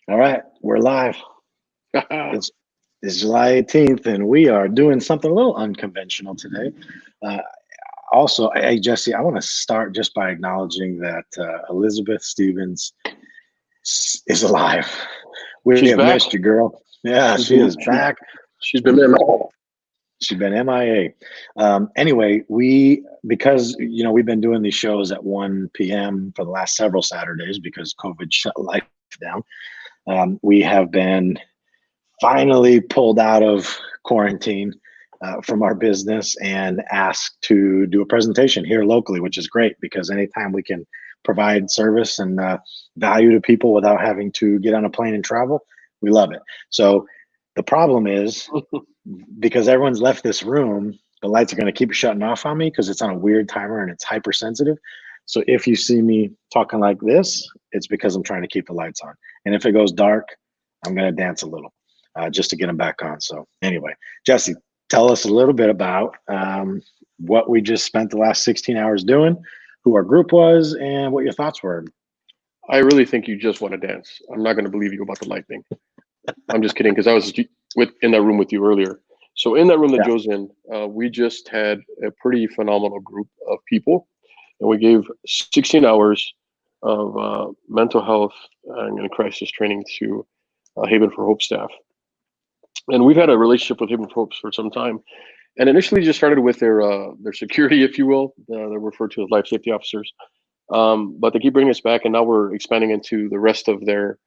All right, we're live. It's, it's July 18th, and we are doing something a little unconventional today. Uh, Also, hey, Jesse, I want to start just by acknowledging that Elizabeth Stevens is alive. We She's have back. missed you, girl. Yeah, She's she been is back. she's been there. She's been MIA. Anyway, because we've been doing these shows at 1 p.m. for the last several Saturdays because COVID shut life down. We have been finally pulled out of quarantine from our business and asked to do a presentation here locally, which is great because anytime we can provide service and value to people without having to get on a plane and travel, we love it. So the problem is because everyone's left this room, the lights are going to keep shutting off on me because it's on a weird timer and it's hypersensitive. So if you see me talking like this, it's because I'm trying to keep the lights on. And if it goes dark, I'm going to dance a little just to get them back on. So anyway, Jesse, tell us a little bit about what we just spent the last 16 hours doing, who our group was, and what your thoughts were. I really think you just want to dance. I'm not going to believe you about the light thing. I'm just kidding because I was in that room with you earlier. So in that room that Yeah. Joe's in, we just had a pretty phenomenal group of people, and we gave 16 hours of mental health and crisis training to Haven for Hope staff. And we've had a relationship with Haven for Hope for some time. And initially, just started with their security, if you will. They're referred to as life safety officers. But they keep bringing us back, and now we're expanding into the rest of their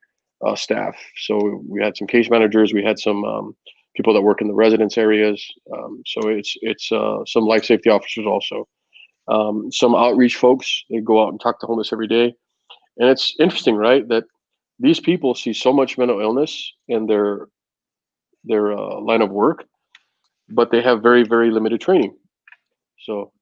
staff. So we had some case managers, we had some people that work in the residence areas. So it's some life safety officers also. Some outreach folks. They go out and talk to homeless every day, and it's interesting, right? That these people see so much mental illness in their line of work, but they have very very limited training. So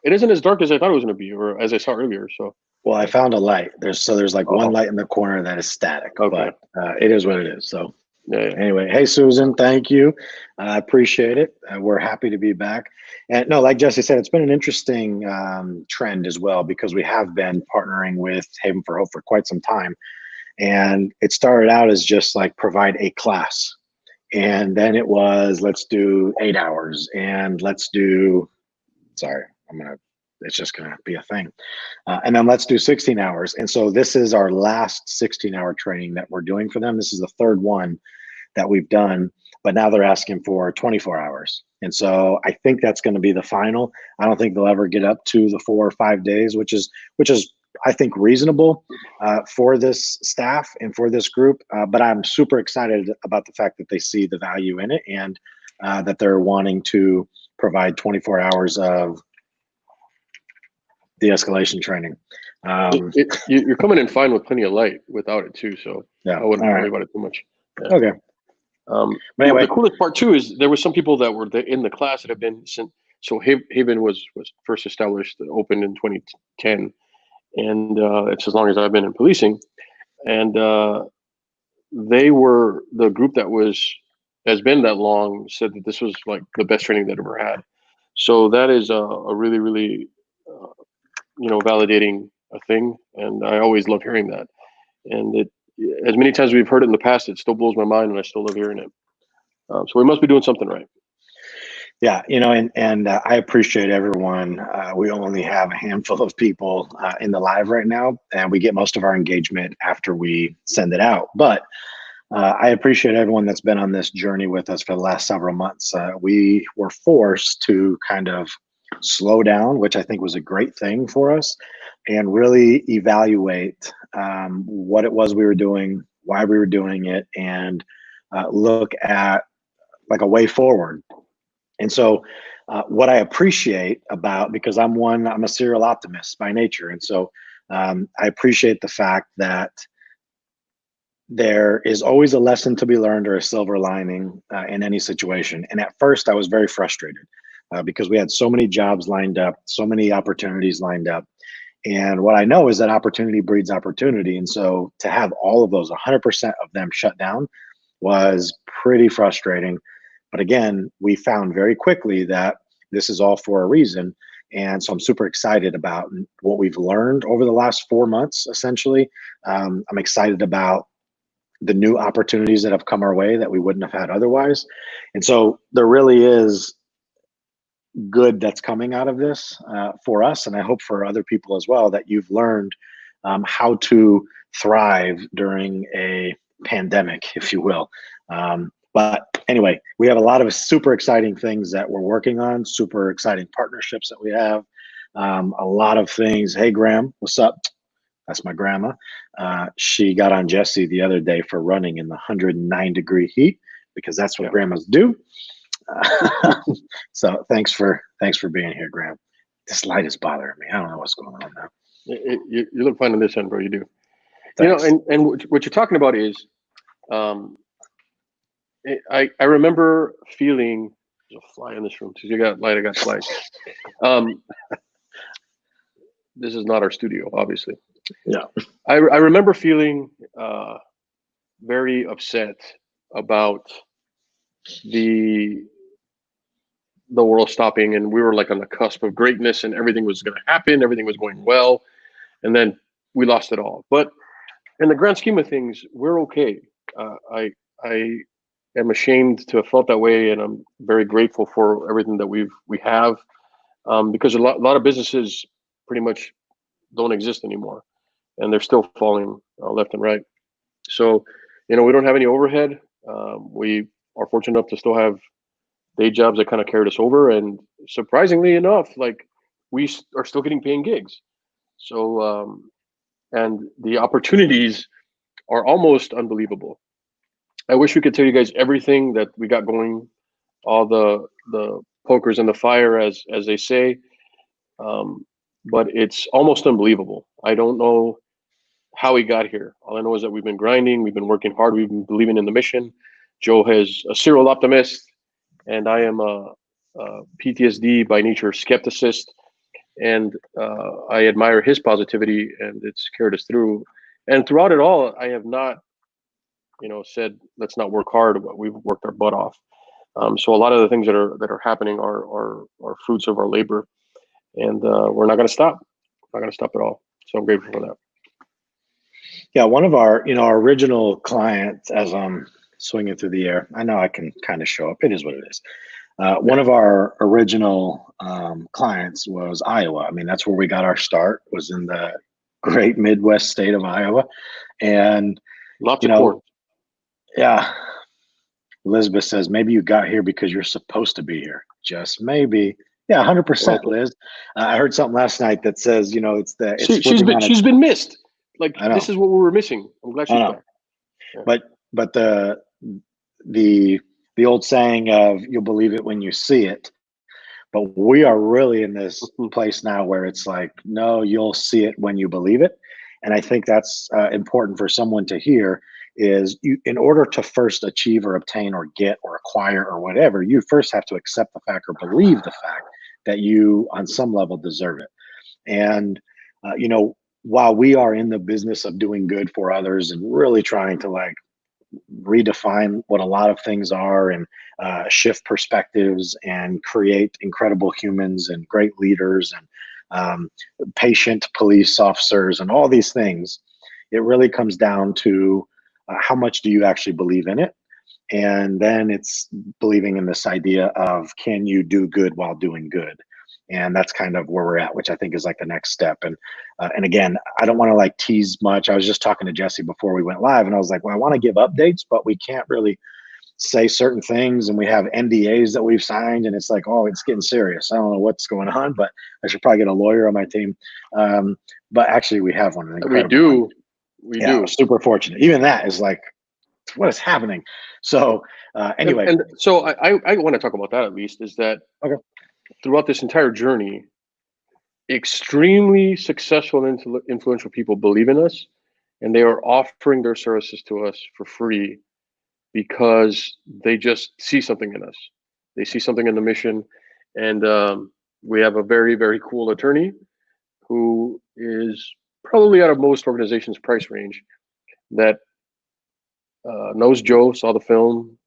it isn't as dark as I thought it was going to be, or as I saw earlier. So Well, I found a light. There's like one oh, light in the corner that is static, okay, but it is what it is. So yeah. anyway, hey Susan, thank you. I appreciate it. We're happy to be back. And no, like Jesse said, it's been an interesting trend as well because we have been partnering with Haven for Hope for quite some time. And it started out as just like provide a class. And then it was let's do 8 hours and let's do, sorry, it's just gonna be a thing. And then let's do 16 hours. And so this is our last 16-hour training that we're doing for them. This is the third one that we've done, but now they're asking for 24 hours. And so I think that's going to be the final. I don't think they'll ever get up to the 4 or 5 days, which is I think reasonable for this staff and for this group. But I'm super excited about the fact that they see the value in it and that they're wanting to provide 24 hours of de-escalation training. You're coming in fine with plenty of light without it too, so Yeah. I wouldn't All worry right. about it too much. Yeah. Okay. But anyway, The coolest part too is there was some people that were in the class that have been since. So Haven was first established, opened in 2010, and it's as long as I've been in policing. And they were the group that has been that long said that this was like the best training they'd ever had. So that is a really really validating a thing, and I always love hearing that. And it, as many times we've heard it in the past, it still blows my mind, and I still love hearing it. So we must be doing something right. yeah, and I appreciate everyone. We only have a handful of people in the live right now, and we get most of our engagement after we send it out. But I appreciate everyone that's been on this journey with us for the last several months. We were forced to kind of slow down, which I think was a great thing for us, and really evaluate what it was we were doing, why we were doing it, and look at like a way forward. And so, what I appreciate about, because I'm a serial optimist by nature, and so I appreciate the fact that there is always a lesson to be learned or a silver lining in any situation. And at first, I was very frustrated because we had so many jobs lined up, so many opportunities lined up. And what I know is that opportunity breeds opportunity. And so to have all of those, 100% of them shut down was pretty frustrating. But again, we found very quickly that this is all for a reason. And so I'm super excited about what we've learned over the last 4 months, essentially. I'm excited about the new opportunities that have come our way that we wouldn't have had otherwise. And so there really is good that's coming out of this for us, and I hope for other people as well, that you've learned how to thrive during a pandemic, if you will. But anyway, we have a lot of super exciting things that we're working on, super exciting partnerships that we have, a lot of things. Hey, Graham, what's up? That's my grandma. She got on Jesse the other day for running in the 109-degree heat, because that's what grandmas do. So thanks for being here, Graham. This light is bothering me. I don't know what's going on now. You look fine on this end, bro. You do. Thanks. You know, and what you're talking about is, I remember feeling, there's a fly in this room. So you got light, I got flies. This is not our studio, obviously. Yeah. I remember feeling very upset about the world stopping, and we were like on the cusp of greatness, and everything was going to happen, everything was going well, and then we lost it all. But in the grand scheme of things, we're okay. I am ashamed to have felt that way, and I'm very grateful for everything that we have, because a lot of businesses pretty much don't exist anymore, and they're still falling left and right. So, you know, we don't have any overhead. We are fortunate enough to still have day jobs that kind of carried us over, and surprisingly enough, like, we are still getting paying gigs. So, and the opportunities are almost unbelievable. I wish we could tell you guys everything that we got going, all the pokers in the fire, as they say, but it's almost unbelievable. I don't know how we got here. All I know is that we've been grinding, we've been working hard, we've been believing in the mission. Joe is a serial optimist, and I am a PTSD by nature skepticist, and I admire his positivity, and it's carried us through. And throughout it all, I have not, said let's not work hard. We've worked our butt off. So a lot of the things that are happening are fruits of our labor, and we're not going to stop. Not going to stop at all. So I'm grateful for that. Yeah, one of our original clients, as I'm swinging through the air, I know I can kind of show up. It is what it is. One of our original clients was Iowa. I mean, that's where we got our start, was in the great Midwest state of Iowa. And, lots of corn. Yeah. Elizabeth says, maybe you got here because you're supposed to be here. Just maybe. Yeah, 100%, Liz. I heard something last night that says, she's been missed. Like, this is what we were missing. I'm glad she's back. Yeah. But the old saying of, you'll believe it when you see it. But we are really in this place now where it's like, no, you'll see it when you believe it. And I think that's important for someone to hear, is in order to first achieve or obtain or get or acquire or whatever, you first have to accept the fact or believe the fact that you on some level deserve it. And, while we are in the business of doing good for others and really trying to redefine what a lot of things are, and shift perspectives and create incredible humans and great leaders and patient police officers and all these things, it really comes down to how much do you actually believe in it? And then it's believing in this idea of, can you do good while doing good? And that's kind of where we're at, which I think is like the next step. And again, I don't want to tease much. I was just talking to Jesse before we went live, and I was like, well, I want to give updates, but we can't really say certain things, and we have NDAs that we've signed, and it's like, oh, it's getting serious. I don't know what's going on, but I should probably get a lawyer on my team. But actually, we have one. We do. Super fortunate. Even that is like, what is happening? So anyway, and so I want to talk about that, at least, is that throughout this entire journey, extremely successful and influential people believe in us, and they are offering their services to us for free because they just see something in us. They see something in the mission. And we have a very, very cool attorney who is probably out of most organizations' price range, that knows Joe, saw the film,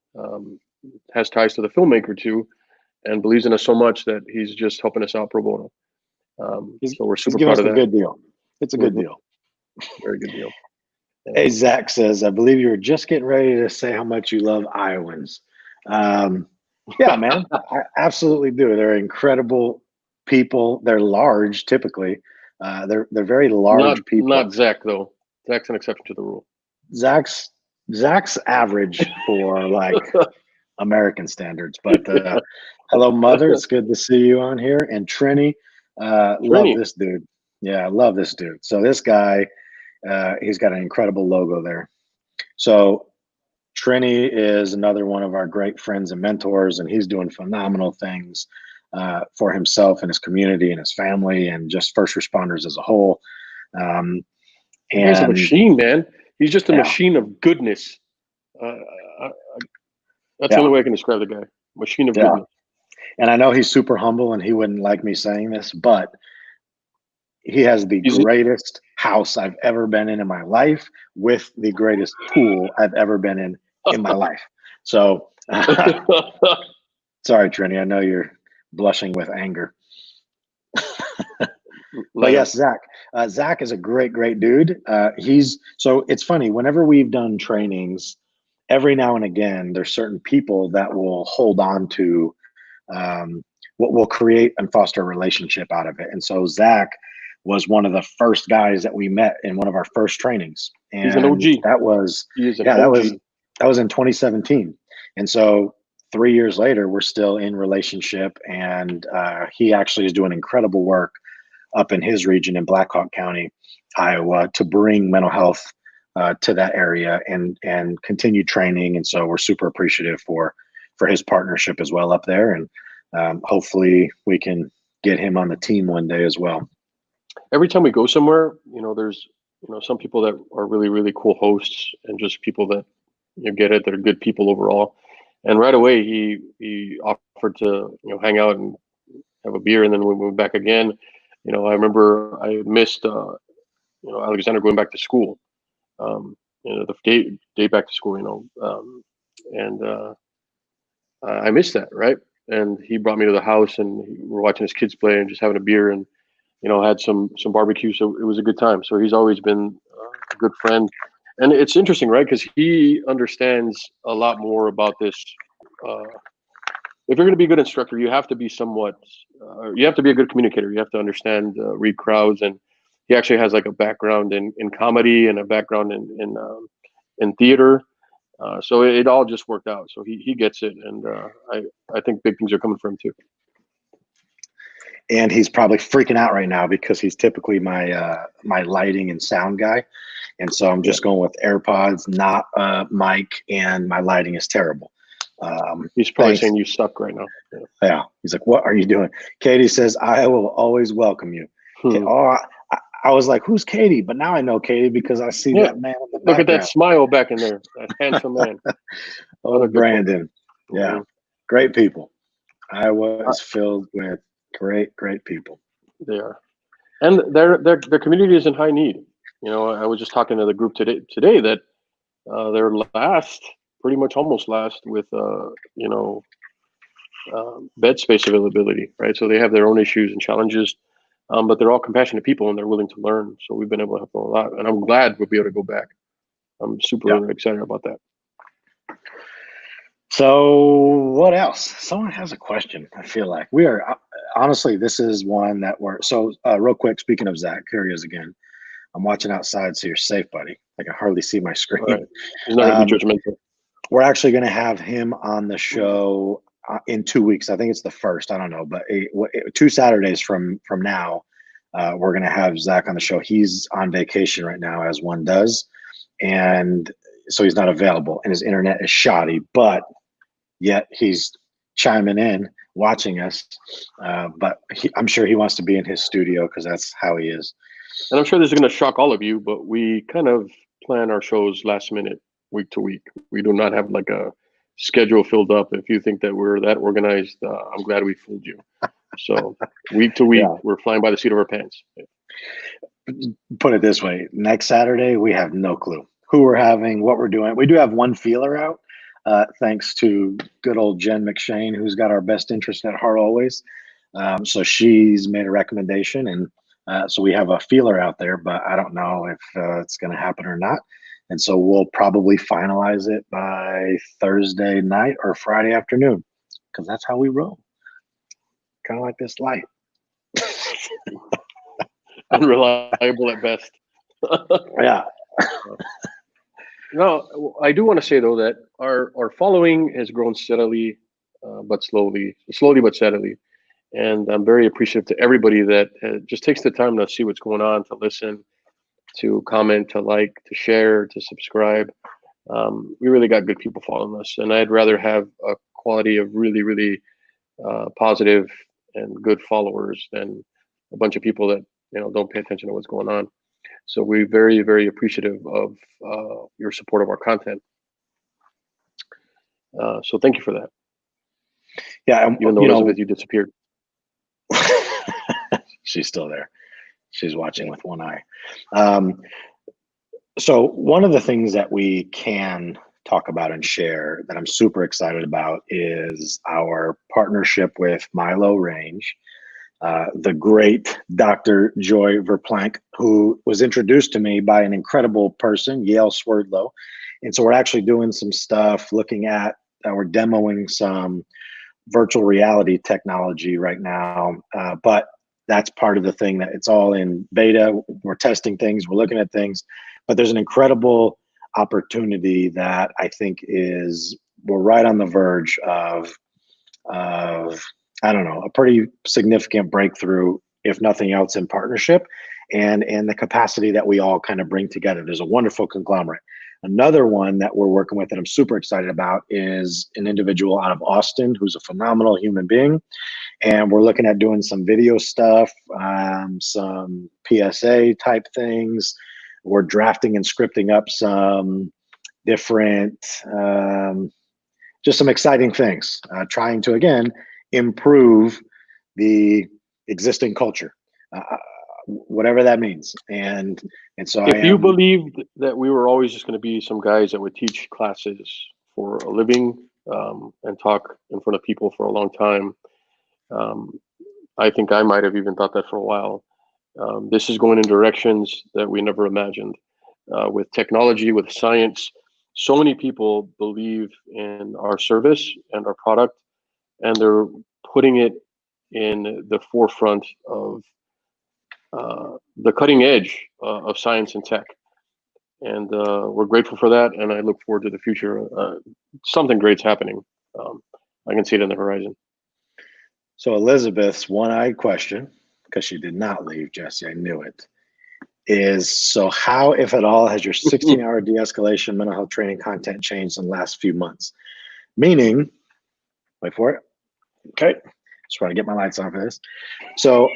has ties to the filmmaker too, and believes in us so much that he's just helping us out pro bono. So we're super proud of that. Good deal. It's a good deal. Very good deal. Hey, Zach says, I believe you were just getting ready to say how much you love Iowans. Um, yeah, man, I absolutely do. They're incredible people. They're large, typically. They're very Not large people. not Zach though. Zach's an exception to the rule. Zach's Zach's average for like American standards. But hello, mother. It's good to see you on here. And Trini, love Trini, this dude. Yeah, I love this dude. So this guy, he's got an incredible logo there. So Trini is another one of our great friends and mentors, and he's doing phenomenal things for himself and his community and his family and just first responders as a whole. Um, that guy's a and machine, man. He's just a yeah, machine of goodness. Uh, I, that's the yeah, only way I can describe the guy. Machine of yeah. goodness. And I know he's super humble and he wouldn't like me saying this, but he has the He's greatest house I've ever been in my life with the greatest pool I've ever been in my life. So, sorry, Trini, I know you're blushing with anger. But let him. yes, Zach. Zach is a great dude. He's so it's funny. Whenever we've done trainings, every now and again, there's certain people that will hold on to um, what will create and foster a relationship out of it. And so Zach was one of the first guys that we met in one of our first trainings, He's an and OG. that was He is an yeah, OG. that was in 2017. And so 3 years later, we're still in relationship, and he actually is doing incredible work up in his region in Blackhawk County, Iowa, to bring mental health to that area and continue training. And so we're super appreciative for his partnership as well up there, and hopefully we can get him on the team one day as well. Every time we go somewhere, there's some people that are really really cool hosts and just people that get it. That are good people overall. And right away he offered to hang out and have a beer, and then we moved back again. I remember I missed Alexander going back to school. The day back to school. And I missed that, right? And he brought me to the house, and we were watching his kids play and just having a beer, and had some barbecue. So it was a good time. So he's always been a good friend, and it's interesting, right? Because he understands a lot more about this. Uh, if you're going to be a good instructor, you have to be somewhat. You have to be a good communicator. You have to understand, read crowds, and he actually has like a background in comedy and a background in theater. So it all just worked out. So he gets it, and I think big things are coming for him too. And he's probably freaking out right now because he's typically my lighting and sound guy, and so I'm just going with AirPods, not mic, and my lighting is terrible. He's probably Thanks. saying you suck right now. Yeah. He's like, what are you doing? Katie says, I will always welcome you. Hmm. Oh, I was like, who's Katie? But now I know Katie because I see Yeah. that man in the Look at that background. smile back in there. That handsome man. Oh, Brandon. Yeah. Mm-hmm. Great people. Iowa is filled with great people. They are, and their community is in high need. I was just talking to the group today that they're pretty much almost last with bed space availability, right? So they have their own issues and challenges, but they're all compassionate people and they're willing to learn. So we've been able to help them a lot, and I'm glad we'll be able to go back. I'm super excited about that. So what else? Someone has a question. I feel like we are honestly, this is one that we're so real quick. Speaking of Zach, here he is again. I'm watching outside, so you're safe, buddy. I can hardly see my screen. All right. He's not going to be judgmental. We're actually going to have him on the show in 2 weeks. I think it's the first. I don't know, but 2 Saturdays from now, we're going to have Zach on the show. He's on vacation right now, as one does, and so he's not available, and his internet is shoddy. But yet he's chiming in, watching us. But I'm sure he wants to be in his studio because that's how he is. And I'm sure this is going to shock all of you, but we kind of plan our shows last minute, week to week. We do not have like a schedule filled up. If you think that we're that organized, I'm glad we fooled you. So week to week, we're flying by the seat of our pants. Put it this way: next Saturday, we have no clue who we're having, what we're doing. We do have one feeler out, thanks to good old Jen McShane, who's got our best interest at heart always. So she's made a recommendation, and so we have a feeler out there, but I don't know if it's going to happen or not. And so we'll probably finalize it by Thursday night or Friday afternoon, because that's how we roll. Kind of like this light. Unreliable at best. Yeah. No, I do want to say though that our following has grown steadily, but slowly but steadily, and I'm very appreciative to everybody that just takes the time to see what's going on, to listen, to comment, to like, to share, to subscribe. We really got good people following us, and I'd rather have a quality of really positive and good followers than a bunch of people that don't pay attention to what's going on. So we're very appreciative of your support of our content. So thank you for that. Yeah, even though Elizabeth, you disappeared. She's still there. She's watching with one eye. So one of the things that we can talk about and share that I'm super excited about is our partnership with Milo Range. The great Dr. Joy Verplank, who was introduced to me by an incredible person, Yale Swerdlow. And so we're actually doing some stuff looking at, we're demoing some virtual reality technology right now, but that's part of the thing that it's all in beta. We're testing things, we're looking at things, but there's an incredible opportunity that I think we're right on the verge of I don't know, a pretty significant breakthrough, if nothing else, in partnership and the capacity that we all kind of bring together. There's a wonderful conglomerate. Another one that we're working with that I'm super excited about is an individual out of Austin who's a phenomenal human being. And we're looking at doing some video stuff, some PSA type things. We're drafting and scripting up some different, just some exciting things, trying to, again, improve the existing culture, whatever that means. And so if you believed that we were always just going to be some guys that would teach classes for a living and talk in front of people for a long time, I think I might have even thought that for a while. This is going in directions that we never imagined. With technology, with science, so many people believe in our service and our product, and they're putting it in the forefront of the cutting edge of science and tech. And we're grateful for that, and I look forward to the future. Something great's happening. I can see it on the horizon. So Elizabeth's one-eyed question, because she did not leave, Jesse, I knew it, is, so how, if at all, has your 16-hour de-escalation mental health training content changed in the last few months? Meaning, wait for it. Okay, just trying to get my lights on for this. So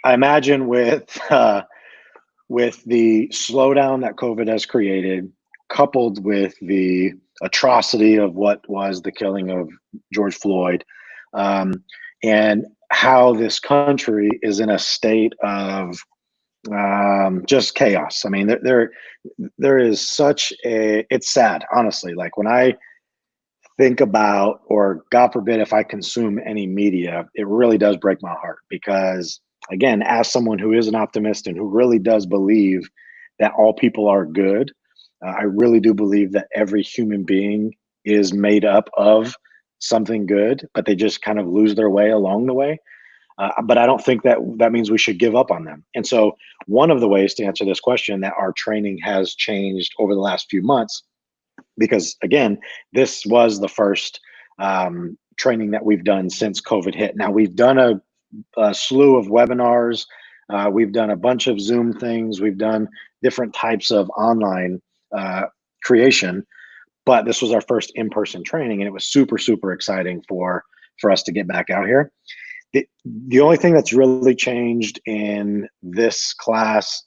I imagine with the slowdown that COVID has created, coupled with the atrocity of what was the killing of George Floyd, and how this country is in a state of just chaos. I mean, there is such a, it's sad, honestly. Like when I think about, or God forbid, if I consume any media, it really does break my heart, because again, as someone who is an optimist and who really does believe that all people are good, I really do believe that every human being is made up of something good, but they just kind of lose their way along the way. But I don't think that means we should give up on them. And so one of the ways to answer this question, that our training has changed over the last few months, because again, this was the first training that we've done since COVID hit. Now we've done a slew of webinars. We've done a bunch of Zoom things. We've done different types of online creation, but this was our first in-person training, and it was super exciting for us to get back out here. The only thing that's really changed in this class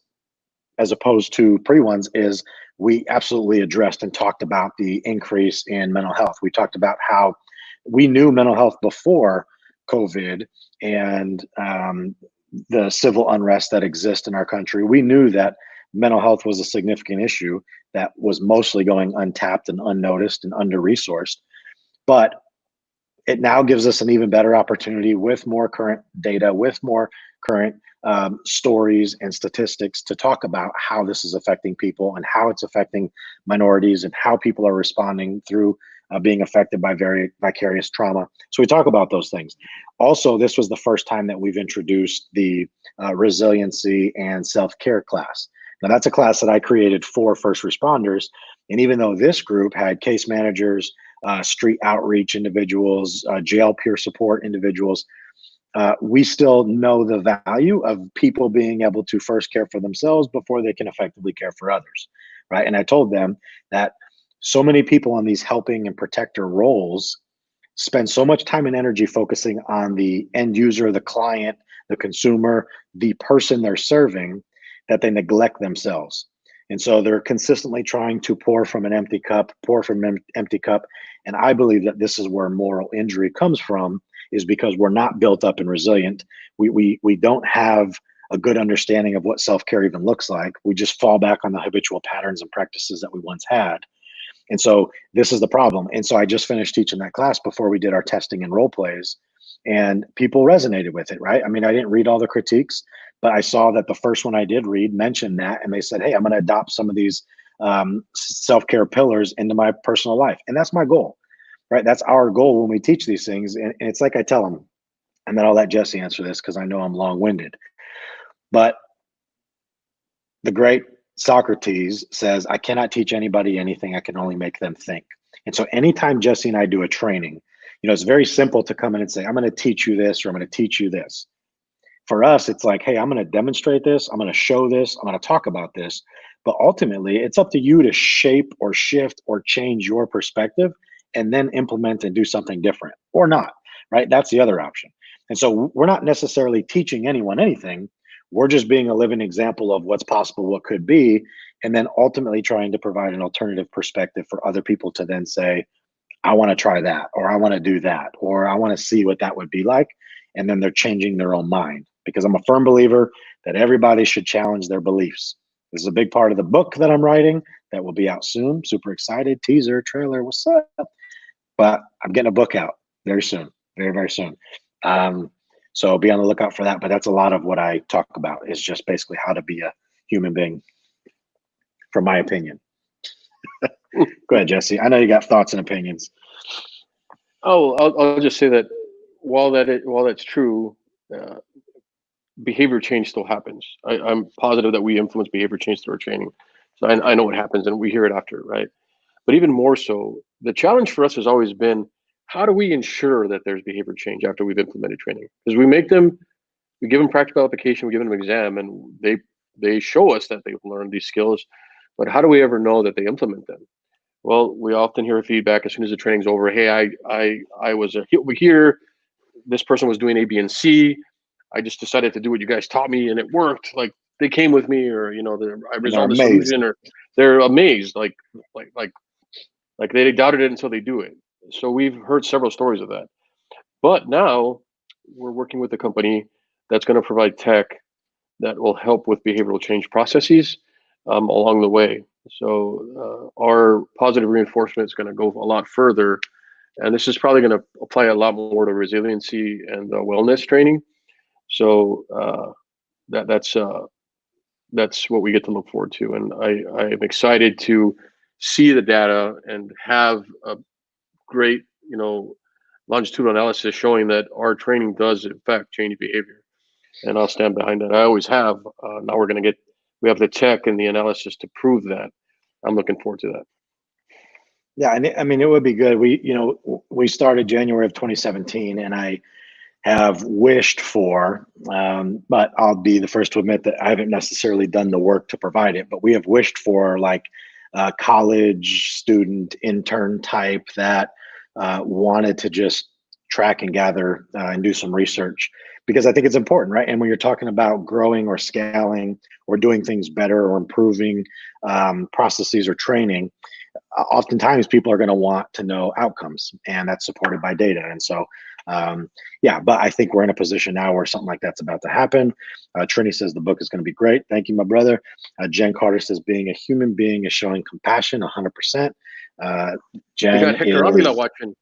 as opposed to pre-ones is we absolutely addressed and talked about the increase in mental health. We talked about how we knew mental health before COVID and the civil unrest that exists in our country. We knew that mental health was a significant issue that was mostly going untapped and unnoticed and under-resourced. But it now gives us an even better opportunity with more current data, with more current stories and statistics to talk about how this is affecting people and how it's affecting minorities and how people are responding through being affected by very vicarious trauma. So we talk about those things. Also, this was the first time that we've introduced the resiliency and self-care class. Now, that's a class that I created for first responders. And even though this group had case managers, street outreach individuals, jail peer support individuals, we still know the value of people being able to first care for themselves before they can effectively care for others, right? And I told them that so many people on these helping and protector roles spend so much time and energy focusing on the end user, the client, the consumer, the person they're serving, that they neglect themselves. And so they're consistently trying to pour from an empty cup, pour from an empty cup. And I believe that this is where moral injury comes from, is because we're not built up and resilient. We don't have a good understanding of what self-care even looks like. We just fall back on the habitual patterns and practices that we once had. And so this is the problem. And so I just finished teaching that class before we did our testing and role plays, and people resonated with it, right? I mean, I didn't read all the critiques, but I saw that the first one I did read mentioned that, and they said, hey, I'm going to adopt some of these self-care pillars into my personal life. And that's my goal, right? That's our goal when we teach these things. And it's like I tell them, and then I'll let Jesse answer this because I know I'm long-winded. But the great Socrates says, I cannot teach anybody anything. I can only make them think. And so anytime Jesse and I do a training, it's very simple to come in and say, I'm going to teach you this, or I'm going to teach you this. For us, it's like, hey, I'm going to demonstrate this. I'm going to show this. I'm going to talk about this. But ultimately, it's up to you to shape or shift or change your perspective and then implement and do something different or not, right? That's the other option. And so we're not necessarily teaching anyone anything. We're just being a living example of what's possible, what could be, and then ultimately trying to provide an alternative perspective for other people to then say, I want to try that, or I want to do that, or I want to see what that would be like. And then they're changing their own mind, because I'm a firm believer that everybody should challenge their beliefs. This is a big part of the book that I'm writing that will be out soon. Super excited. Teaser, trailer, what's up? But I'm getting a book out very soon, very, very soon. So be on the lookout for that. But that's a lot of what I talk about, is just basically how to be a human being, from my opinion. Go ahead, Jesse. I know you got thoughts and opinions. Oh, I'll just say that while that's true, behavior change still happens. I'm positive that we influence behavior change through our training. So I know what happens, and we hear it after, right? But even more so, the challenge for us has always been, how do we ensure that there's behavior change after we've implemented training? Because we give them practical application, we give them an exam, and they show us that they've learned these skills. But how do we ever know that they implement them? Well, we often hear feedback as soon as the training's over. Hey, I was over here. This person was doing A, B, and C. I just decided to do what you guys taught me, and it worked. Like, they came with me, or I resolved the solution, or they're amazed, like they doubted it until they do it. So we've heard several stories of that. But now we're working with a company that's going to provide tech that will help with behavioral change processes along the way. So our positive reinforcement is going to go a lot further, and this is probably going to apply a lot more to resiliency and wellness training. So that's what we get to look forward to, and I am excited to see the data and have a great longitudinal analysis showing that our training does in fact change behavior, and I'll stand behind that. I always have. Now we have the tech and the analysis to prove that. I'm looking forward to that. Yeah, and I mean, it would be good. We started January of 2017, and I have wished for, but I'll be the first to admit that I haven't necessarily done the work to provide it, but we have wished for like a college student intern type that wanted to just track and gather and do some research, because I think it's important, right? And when you're talking about growing or scaling or doing things better or improving processes or training, oftentimes people are going to want to know outcomes, and that's supported by data. And so yeah, but I think we're in a position now where something like that's about to happen. Trini says the book is going to be great. Thank you, my brother. Jen Carter says being a human being is showing compassion 100%. Jen, we got Hector Avila watching.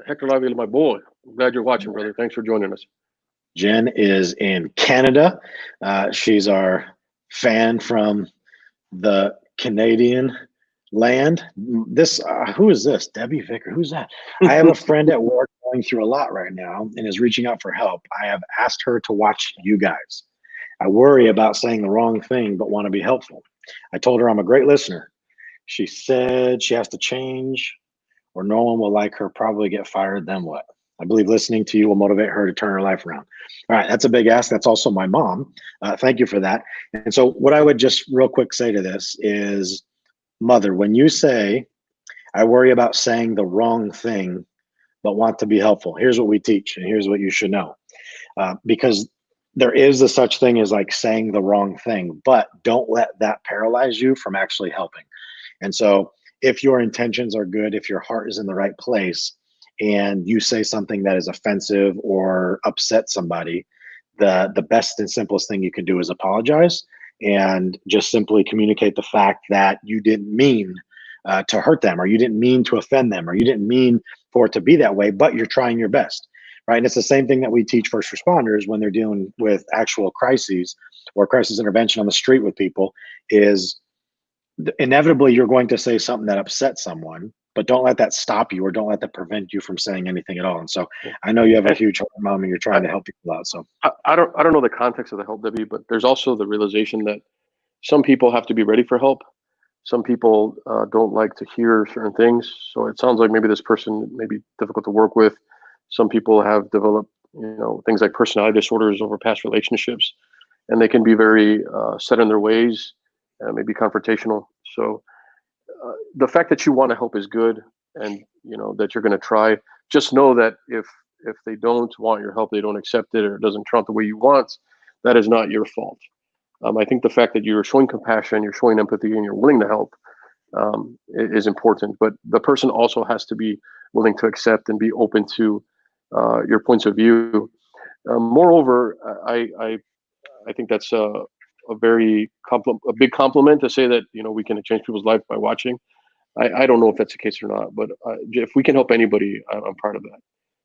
Hector Avila, my boy. I'm glad you're watching, brother. Thanks for joining us. Jen is in Canada. She's our fan from the Canadian land. This who is this? Debbie Vicker. Who's that? I have a friend at work going through a lot right now and is reaching out for help. I have asked her to watch you guys. I worry about saying the wrong thing, but want to be helpful. I told her I'm a great listener. She said she has to change or no one will like her, probably get fired, then what? I believe listening to you will motivate her to turn her life around. All right, that's a big ask. That's also my mom. Thank you for that. And so, what I would just real quick say to this is, mother, when you say, I worry about saying the wrong thing, but want to be helpful, here's what we teach, and here's what you should know. Because there is a such thing as like saying the wrong thing, but don't let that paralyze you from actually helping. And so, if your intentions are good, if your heart is in the right place, and you say something that is offensive or upset somebody, the best and simplest thing you can do is apologize and just simply communicate the fact that you didn't mean to hurt them, or you didn't mean to offend them, or you didn't mean for it to be that way, but you're trying your best. Right. And it's the same thing that we teach first responders when they're dealing with actual crises or crisis intervention on the street with people is inevitably you're going to say something that upsets someone, but don't let that stop you or don't let that prevent you from saying anything at all. And so I know you have a huge heart, mom, and you're trying to help people out. So I don't know the context of the help, Debbie, but there's also the realization that some people have to be ready for help. Some people don't like to hear certain things. So it sounds like maybe this person may be difficult to work with. Some people have developed, things like personality disorders over past relationships, and they can be very set in their ways, maybe confrontational. So the fact that you want to help is good, and that you're going to try. Just know that if they don't want your help, they don't accept it, or it doesn't turn out the way you want, that is not your fault. I think the fact that you're showing compassion, you're showing empathy, and you're willing to help is important. But the person also has to be willing to accept and be open to your points of view. Moreover, I think that's a big compliment to say that we can change people's life by watching. I don't know if that's the case or not, but if we can help anybody, I'm proud of that.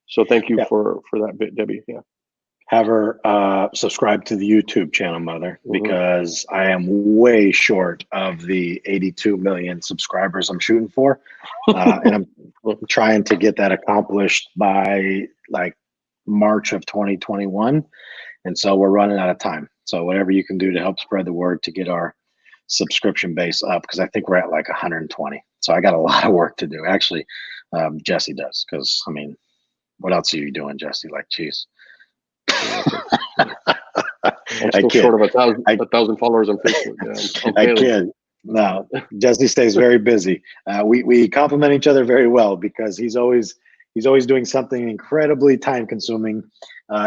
So thank you for that bit, Debbie. Yeah. Have her subscribe to the YouTube channel, mother, because I am way short of the 82 million subscribers I'm shooting for. And I'm trying to get that accomplished by like March of 2021. And so we're running out of time. So whatever you can do to help spread the word to get our subscription base up, because I think we're at like 120. So I got a lot of work to do. Actually, Jesse does, because I mean, what else are you doing, Jesse? Like, geez. I'm still short of 1,000 followers on Facebook. Yeah, I kid. No, Jesse stays very busy. We complement each other very well because he's always doing something incredibly time consuming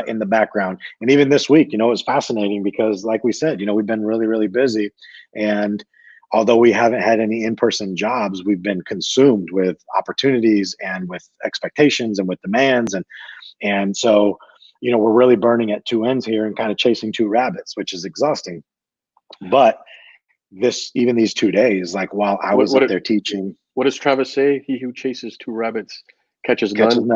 in the background. And even this week, it was fascinating because, like we said, we've been really, really busy. And although we haven't had any in-person jobs, we've been consumed with opportunities and with expectations and with demands. And so, we're really burning at two ends here and kind of chasing two rabbits, which is exhausting. But even these 2 days, like while I was up there teaching. What does Travis say? He who chases two rabbits catches none.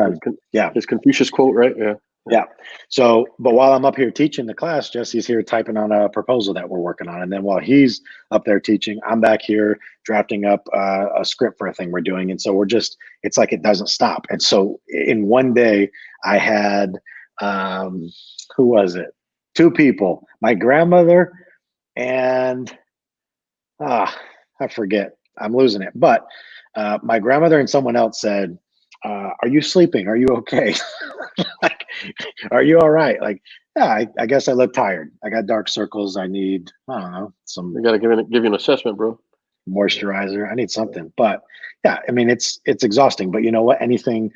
Yeah. His Confucius quote, right? Yeah. Yeah. So, but while I'm up here teaching the class, Jesse's here typing on a proposal that we're working on. And then while he's up there teaching, I'm back here drafting up a script for a thing we're doing. And so it's like it doesn't stop. And so in one day, I had, who was it? Two people, my grandmother and, I forget. I'm losing it. But my grandmother and someone else said, are you sleeping? Are you okay? Like, are you all right? Like, yeah, I guess I look tired. I got dark circles. I need, I don't know, some. We got to give you an assessment, bro. Moisturizer. I need something. But yeah, I mean, it's exhausting. But you know what? Anything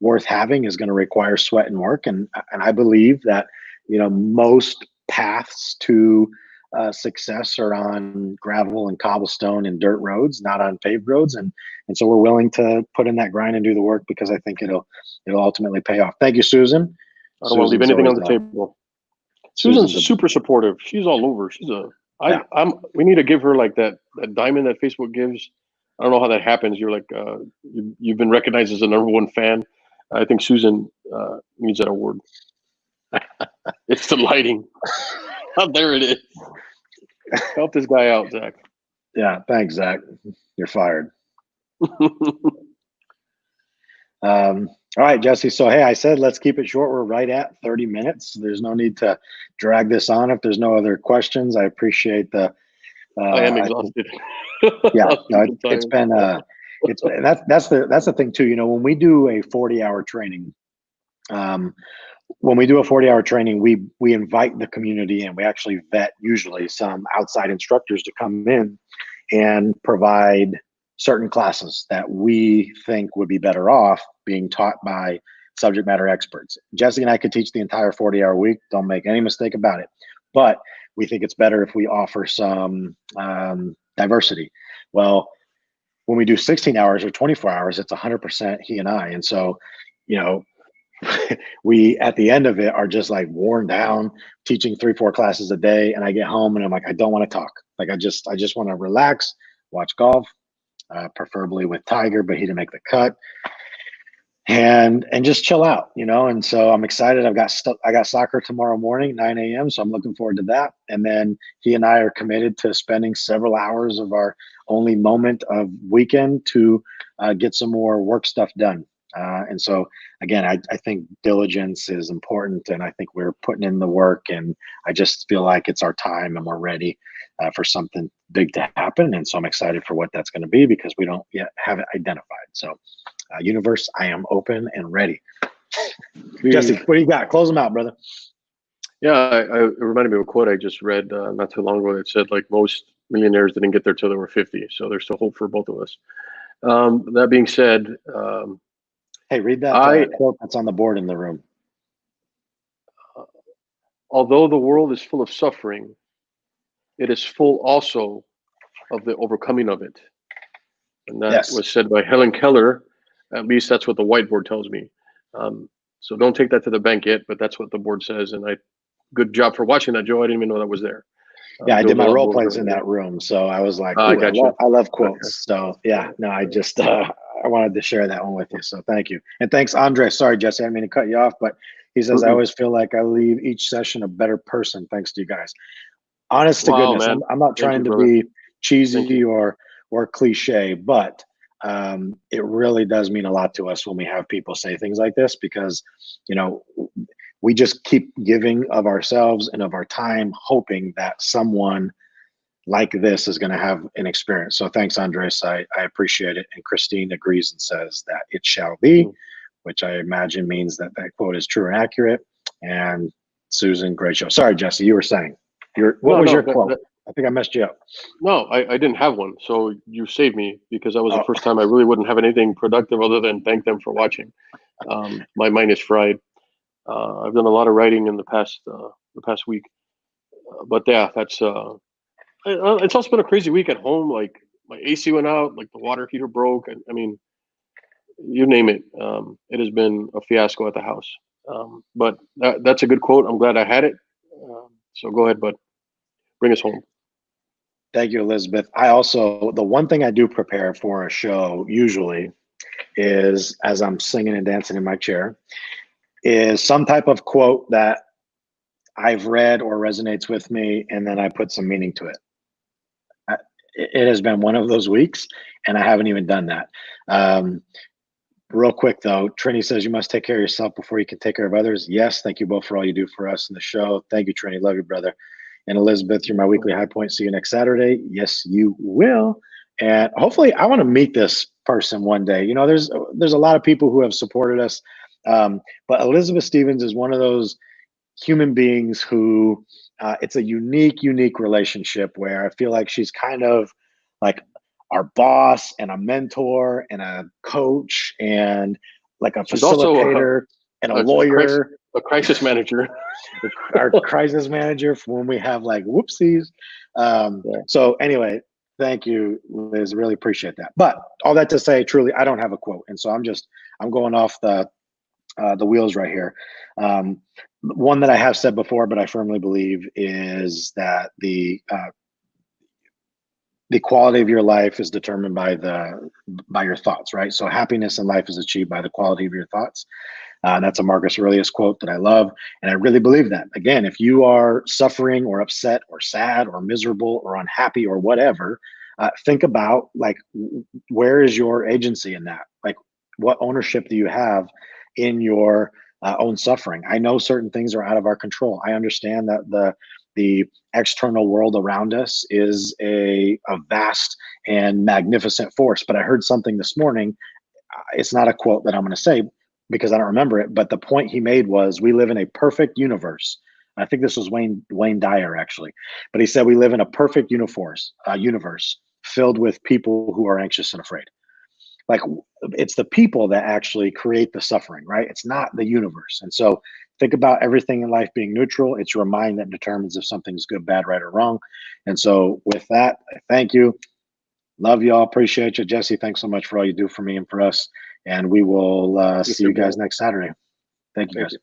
worth having is going to require sweat and work. And I believe that, most paths to success are on gravel and cobblestone and dirt roads, not on paved roads. And so we're willing to put in that grind and do the work because I think it'll ultimately pay off. Thank you, Susan. I don't want to leave anything on the table. Susan's super supportive. She's all over. We need to give her like that diamond that Facebook gives. I don't know how that happens. You're like, you've been recognized as the #1 fan. I think Susan needs that award. It's the lighting. Oh, there it is. Help this guy out, Zach. Yeah, thanks, Zach. You're fired. All right, Jesse. So, hey, I said let's keep it short. We're right at 30 minutes. There's no need to drag this on. If there's no other questions, I appreciate the. I am exhausted. Yeah, no, it's been. That's the thing too. You know, when we do a 40-hour training, when we do a 40-hour training, we invite the community in. We actually vet usually some outside instructors to come in and provide certain classes that we think would be better off being taught by subject matter experts. Jesse and I could teach the entire 40-hour week. Don't make any mistake about it. But we think it's better if we offer some diversity. Well, when we do 16 hours or 24 hours, it's 100% he and I. And so, you know, we at the end of it are just like worn down, teaching 3-4 classes a day, and I get home and I'm like, I don't want to talk. Like I just want to relax, watch golf, preferably with Tiger, but he didn't make the cut, and just chill out, you know. And so I'm excited. I got soccer tomorrow morning, 9 a.m. So I'm looking forward to that. And then he and I are committed to spending several hours of our only moment of weekend to get some more work stuff done. And so, again, I think diligence is important, and I think we're putting in the work, and I just feel like it's our time and we're ready for something big to happen. And so I'm excited for what that's going to be because we don't yet have it identified. So, universe, I am open and ready. Jesse, what do you got? Close them out, brother. Yeah, it reminded me of a quote I just read not too long ago that said, like, most millionaires didn't get there till they were 50. So there's still hope for both of us. That being said, hey, read that quote that's on the board in the room. Although the world is full of suffering, it is full also of the overcoming of it. And that was said by Helen Keller. At least that's what the whiteboard tells me. So don't take that to the bank yet, but that's what the board says. And good job for watching that, Joe. I didn't even know that was there. Yeah, I did my role plays in that room, so I was like, I love quotes. Okay. So yeah, no, I just I wanted to share that one with you. So thank you, and thanks, Andre. Sorry, Jesse, I didn't mean to cut you off, but he says I always feel like I leave each session a better person thanks to you guys. Honest to goodness, I'm not trying to be cheesy or cliche, but it really does mean a lot to us when we have people say things like this, because you know, we just keep giving of ourselves and of our time, hoping that someone like this is going to have an experience. So thanks, Andres. I appreciate it. And Christine agrees and says that it shall be, which I imagine means that quote is true and accurate. And Susan, great show. Sorry, Jesse, you were saying what was your quote? I think I messed you up. No, I didn't have one. So you saved me, because that was the first time I really wouldn't have anything productive other than thank them for watching. My mind is fried. I've done a lot of writing in the past week, but yeah, that's it's also been a crazy week at home. Like my AC went out, like the water heater broke. I mean, you name it. It has been a fiasco at the house. But that's a good quote. I'm glad I had it. So go ahead, bud. Bring us home. Thank you, Elizabeth. The one thing I do prepare for a show usually is, as I'm singing and dancing in my chair, is some type of quote that I've read or resonates with me, and then I put some meaning to it. It has been one of those weeks, and I haven't even done that. Real quick, though, Trini says you must take care of yourself before you can take care of others. Yes, thank you both for all you do for us in the show. Thank you, Trini. Love you, brother. And Elizabeth, you're my weekly high point. See you next Saturday. Yes, you will. And hopefully, I want to meet this person one day. You know, there's a lot of people who have supported us, but Elizabeth Stevens is one of those human beings who it's a unique relationship where I feel like she's kind of like our boss and a mentor and a coach and like a facilitator and a lawyer. A crisis manager. Our crisis manager for when we have like whoopsies. So anyway, thank you, Liz. Really appreciate that. But all that to say, truly, I don't have a quote. And so I'm going off the wheels right here. One that I have said before, but I firmly believe is that the quality of your life is determined by your thoughts, right? So happiness in life is achieved by the quality of your thoughts. That's a Marcus Aurelius quote that I love. And I really believe that. Again, if you are suffering or upset or sad or miserable or unhappy or whatever, think about like, where is your agency in that? Like, what ownership do you have in your own suffering? I know certain things are out of our control. I understand that the external world around us is a vast and magnificent force. But I heard something this morning. It's not a quote that I'm going to say because I don't remember it, but the point he made was we live in a perfect universe. I think this was Wayne Dyer actually, but he said we live in a perfect universe filled with people who are anxious and afraid. Like, it's the people that actually create the suffering, right? It's not the universe. And so think about everything in life being neutral. It's your mind that determines if something's good, bad, right, or wrong. And so with that, thank you. Love y'all. Appreciate you. Jesse, thanks so much for all you do for me and for us. And we will see you guys next Saturday. Thank you, guys.